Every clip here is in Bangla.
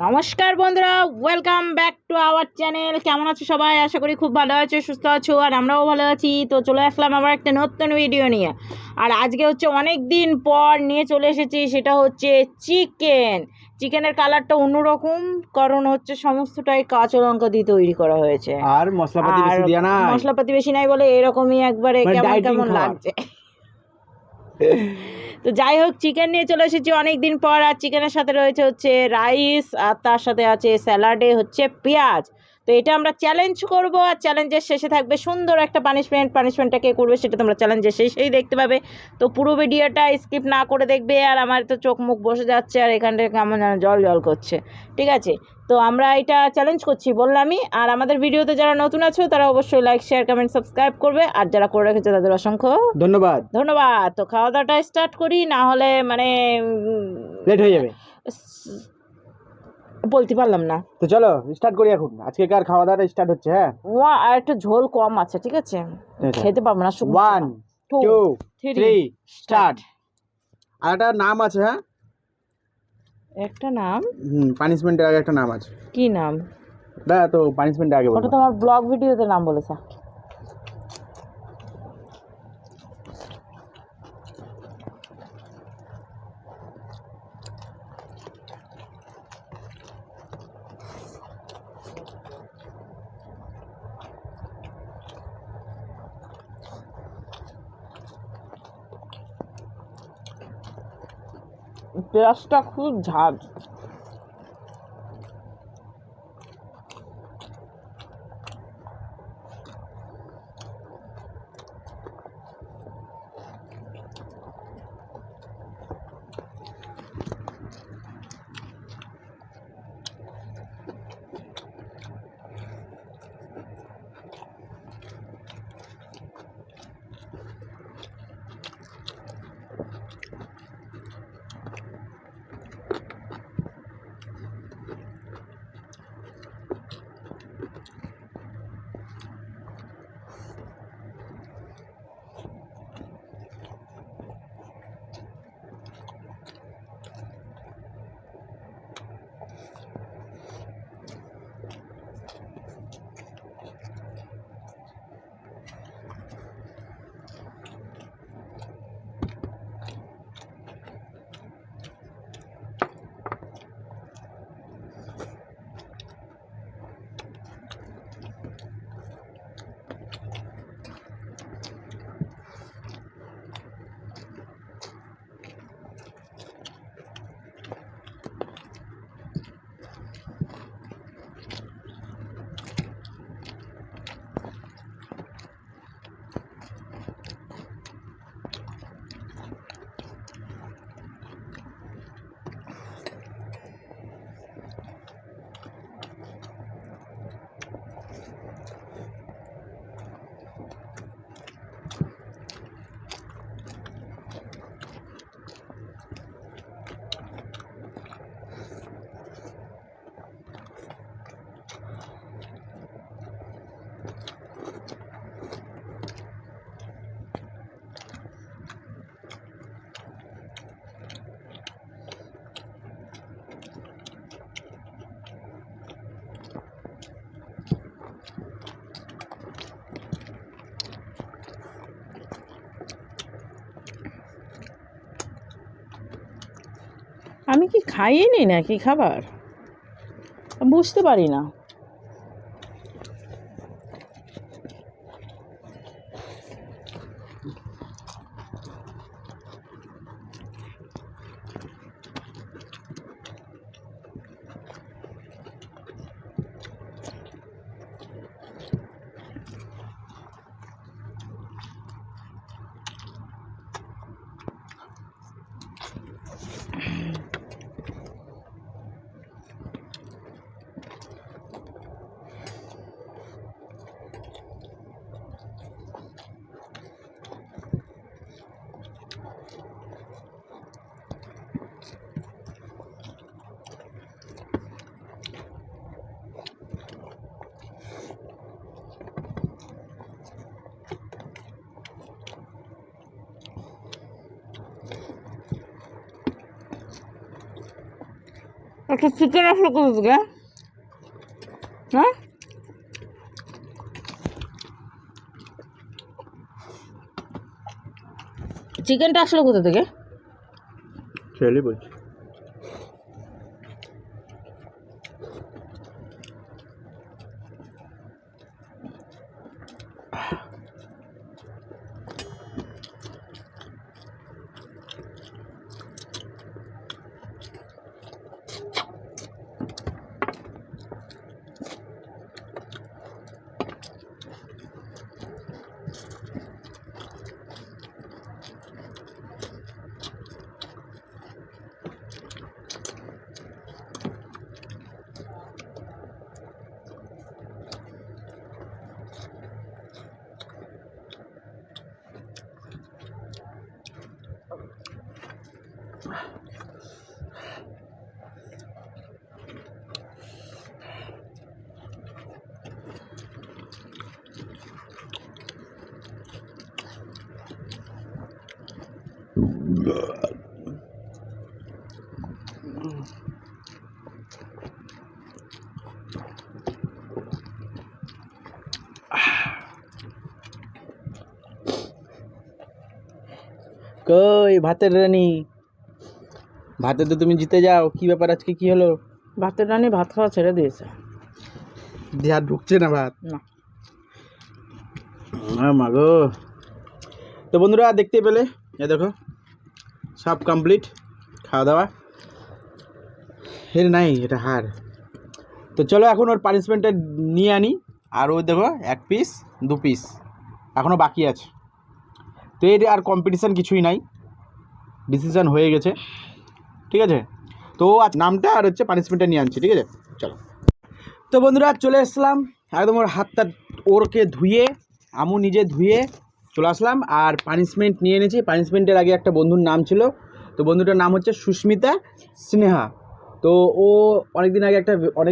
নমস্কার বন্ধুরা, welcome back to our channel. কেমন আছো সবাই? আশা করি খুব ভালো আছো, সুস্থ আছো, আর আমরাও ভালো আছি। তো চলে আসলাম আবার একটা নতুন ভিডিও নিয়ে। আর আজকে হচ্ছে অনেক দিন পর নিয়ে চলে এসেছি, সেটা হচ্ছে চিকেনের কালারটা অন্যরকম, কারণ হচ্ছে সমস্তটাই কাঁচা লঙ্কা দিয়ে তৈরি করা হয়েছে আর মশলাপাতি বেশি দেয়া নাই, মশলাপাতি বেশি নাই বলে এরকমই একবারে কেমন কেমন লাগছে। তো যাই হোক, চিকেন নিয়ে চলে এসেছি অনেক দিন পর। আর চিকেনের সাথে রয়েছে হচ্ছে রাইস, আর তার সাথে আছে স্যালাডে হচ্ছে পেঁয়াজ। তো এটা আমরা চ্যালেঞ্জ করব, আর চ্যালেঞ্জের শেষে থাকবে সুন্দর একটা পানিশমেন্টটা কে করবে সেটা তোমরা চ্যালেঞ্জের শেষেই দেখতে পাবে। তো পুরো ভিডিওটা স্কিপ না করে দেখবে। আর আমার তো চোখ মুখ বসে যাচ্ছে, আর এখানটা কেমন যেন জল জল করছে। ঠিক আছে, তো আমরা এটা চ্যালেঞ্জ করছি বললামই। আর আমাদের ভিডিওতে যারা নতুন আছো তারা অবশ্যই লাইক, শেয়ার, কমেন্ট, সাবস্ক্রাইব করবে। আর যারা করে রেখেছে তাদের অসংখ্য ধন্যবাদ। তো খাওয়া দাওয়াটা স্টার্ট করি, না হলে মানে লেট হয়ে যাবে, বলতে পারলাম না। তো চলো স্টার্ট করি এখন। আজকেকার খাওয়া দাওয়াটা স্টার্ট হচ্ছে। হ্যাঁ, আর একটু ঝোল কম আছে, ঠিক আছে, খেতে পারবো না। 1 2 3 স্টার্ট। আর একটা নাম আছে। হ্যাঁ, একটা নাম, পানিশমেন্টের আগে একটা নাম আছে। কি নাম? না, তো পানিশমেন্টের আগে ওটা বলবো। তোমার ব্লগ ভিডিওতে নাম বলেছে। পেঁয়াজটা খুব ঝাল। আমি কি খাইনি নাকি খাবার, বুঝতে পারি না। একটু চিকেন আসলে কোথা হ্যাঁ চিকেনটা আসলে কোথা থেকে? ছেলে বলছি। কই ভাতের রানী, ভাতে তো তুমি জিতে যাও, কি ব্যাপার আজকে কি হলো? ভাতের রানী ভাত খাওয়া ছেড়ে দিয়েছে, দিয়ে আর ঢুকছে না ভাত না। মাগো। তো বন্ধুরা দেখতে পেলে, এ দেখো সব কমপ্লিট খাওয়া দাওয়া। এর নাই, এটা হার। তো চলো এখন ওর পানিশমেন্টটা নিয়ে আনি। আর ওই দেখো 1 পিস 2 পিস এখনও বাকি আছে। তো এর আর কম্পিটিশান কিছুই নাই, ডিসিশান হয়ে গেছে, ঠিক আছে। তো আজ নামটা আর হচ্ছে পানিশমেন্টটা নিয়ে আনছি, ঠিক আছে। চলো তো বন্ধুরা চলে আসলাম, একদম ওর হাতটা ওরকে ধুয়ে, আমু নিজে ধুয়ে চলে আসলাম। আর পানিশমেন্ট নিয়ে এনেছি। পানিশমেন্টের আগে একটা বন্ধুর নাম ছিল, তো বন্ধুটার নাম হচ্ছে সুস্মিতা স্নেহা। তো ও অনেক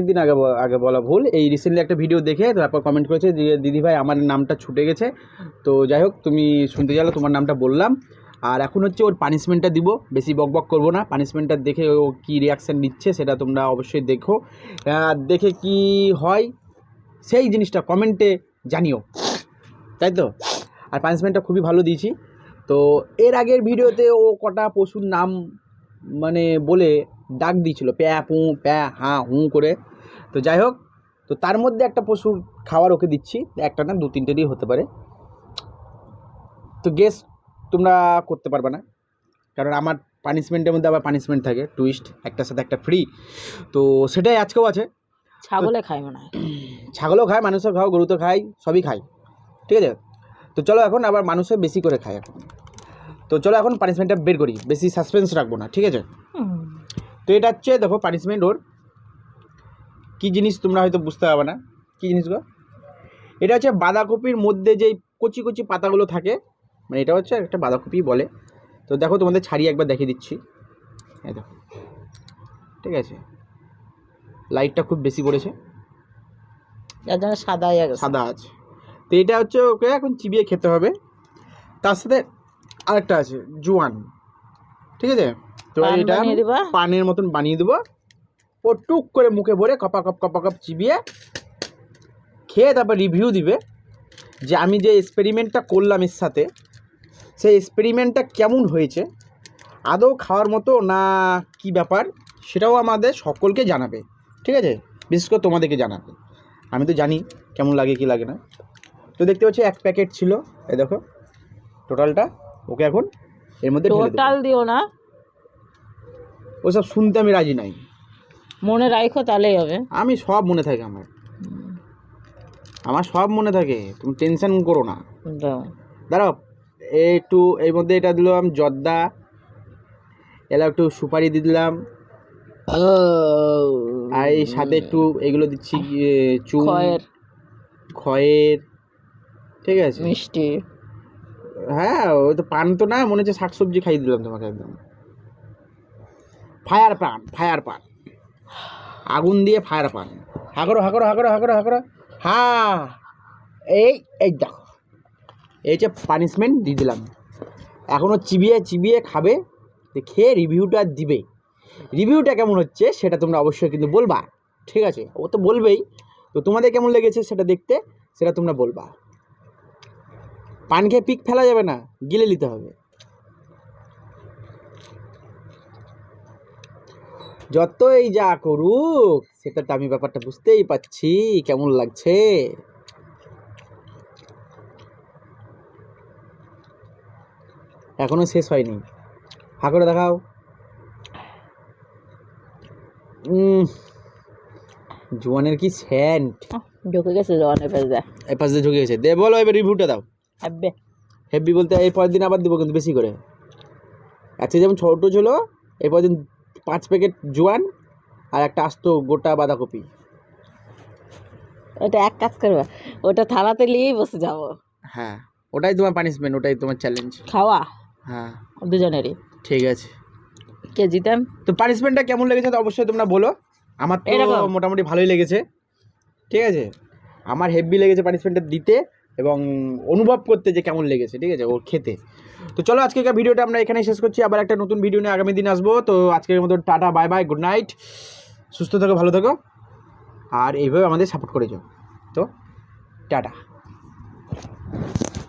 দিন আগে বলা ভুল, এই রিসেন্টলি একটা ভিডিও দেখে তারপর কমেন্ট করেছে যে দিদিভাই আমার নামটা ছুটে গেছে। তো যাই হোক, তুমি শুনতে চাইলে তোমার নামটা বললাম। আর এখন হচ্ছে ওর পানিশমেন্টটা দিব, বেশি বকবক করবো না। পানিশমেন্টটা দেখে ও কী রিয়াকশান নিচ্ছে সেটা তোমরা অবশ্যই দেখো, দেখে কি হয় সেই জিনিসটা কমেন্টে জানিও, তাই তো। আর পানিশমেন্টটা খুবই ভালো দিয়েছি। তো এর আগের ভিডিওতে ও কটা পশুর নাম মানে বলে ডাক দিয়েছিল, প্যা পু প্যা হাঁ হুঁ করে। তো যাই হোক, তো তার মধ্যে একটা পশুর খাবার ওকে দিচ্ছি, একটা না 2-3টেরই হতে পারে। তো গেস তোমরা করতে পারবে না, কারণ আমার পানিশমেন্টের মধ্যে আবার পানিশমেন্ট থাকে, টুইস্ট, একটার সাথে একটা ফ্রি। তো সেটাই আজকেও আছে। ছাগলে খায় মনে হয়, ছাগলও খায়, মানুষও খাও, গরু তো খায়, সবই খায়, ঠিক আছে। তো চলো এখন আবার মানুষও বেশি করে খায় এখন। তো চলো এখন পানিশমেন্টটা বের করি, বেশি সাসপেন্স রাখবো না, ঠিক আছে। তো এটা হচ্ছে দেখো পানিশমেন্ট ওর কী জিনিস তোমরা হয়তো বুঝতে পারবে না, কী জিনিস গো। এটা হচ্ছে বাঁধাকপির মধ্যে যেই কচি কচি পাতাগুলো থাকে, মানে এটা হচ্ছে একটা বাঁধাকপি বলে। তো দেখো তোমাদের ছাড়িয়ে একবার দেখিয়ে দিচ্ছি, এই দেখো, ঠিক আছে। লাইটটা খুব বেশি পড়েছে, যার জন্য সাদা আছে। তো এটা হচ্ছে ওকে এখন চিবিয়ে খেতে হবে। তার সাথে আরেকটা আছে জোয়ান, ঠিক আছে। তো এটা পানের মতন বানিয়ে দেবো, ও টুক করে মুখে ভরে কপা কপ চিবিয়ে খেয়ে তারপর রিভিউ দিবে যে আমি যে এক্সপেরিমেন্টটা করলাম এর সাথে, সেই এক্সপেরিমেন্টটা কেমন হয়েছে, আদৌ খাওয়ার মতো না কি ব্যাপার, সেটাও আমাদের সকলকে জানাবে, ঠিক আছে। বিশেষ করে তোমাদেরকে জানাবে, আমি তো জানি কেমন লাগে কি লাগে না। তো দেখতে পাচ্ছি 1 প্যাকেট ছিল, এই দেখো টোটালটা ওকে এখন এর মধ্যে টোটাল দিও না, ওসব শুনতে আমি রাজি নাই, মনে রাখো তাহলেই হবে। আমি সব মনে থাকে, আমার সব মনে থাকে, তুমি টেনশন করো না। দাঁড়াও, একটু এর মধ্যে এটা দিলাম জর্দা, এলা একটু সুপারি দিয়ে দিলাম, আর এই সাথে একটু এগুলো দিচ্ছি চুন, খয়ের, ঠিক আছে, মিষ্টি। হ্যাঁ ওই তো পান তো না, মনে হচ্ছে শাকসবজি খাইয়ে দিলাম তোমাকে একদম। ফায়ার পান, আগুন দিয়ে ফায়ার পান। হাঁকড়ো হা, এই দেখো, এই যে পানিশমেন্ট দিয়ে দিলাম। এখনও চিবিয়ে খাবে, খেয়ে রিভিউটা দিবে রিভিউটা কেমন হচ্ছে সেটা তোমরা অবশ্যই কিন্তু বলবা, ঠিক আছে? ও তো বলবেই, তো তোমাদের কেমন লেগেছে সেটা দেখতে, সেটা তোমরা বলবা। পান খেয়ে পিক ফেলা যাবে না, গিলে নিতে হবে। যতই যা করুক সেটা তো আমি ব্যাপারটা বুঝতেই পারছি কেমন লাগছে। এখনো শেষ হয়নি, হা করে দেখাও। জোয়ানের কি সেন্ট, ঢুকে গেছে জওয়ানের পাশ দিয়ে। এই পাশ দিয়ে ঢুকে গেছে। দে বলো এবার রিভিউটা দাও। আব্বে হেভি বলতে এই পরের দিন আবার দেবো কিন্তু বেশি করে। আচ্ছা যেমন ছোটো ছিল এই পরের দিন 5 প্যাকেট জোয়ান আর একটা আস্ত গোটা বাঁধাকপি। ওটা এক কাজ করবে, ওটা থালাতে নিয়েই বসে যাবো। হ্যাঁ ওটাই তোমার পানিশমেন্ট, ওটাই তোমার চ্যালেঞ্জ। খাওয়া হ্যাঁ দুজনেরই। ঠিক আছে, কে জিতেন? তো পানিশমেন্টটা কেমন লেগেছে তো অবশ্যই তোমরা বলো। আমার তো এরকম। মোটামুটি ভালোই লেগেছে, ঠিক আছে? আমার হেভি লেগেছে পানিশমেন্টটা দিতে এবং অনুভব করতে যে কেমন লেগেছে, ঠিক আছে, ও খেতে। তো চলো আজকের ভিডিওটা আমরা এখানেই শেষ করছি, আবার একটা নতুন ভিডিও নিয়ে আগামী দিন আসবো। তো আজকের মতো tata, bye bye, good night, সুস্থ থাকো, ভালো থাকো, আর এইভাবে আমাদের সাপোর্ট করে যাও। তো টাটা।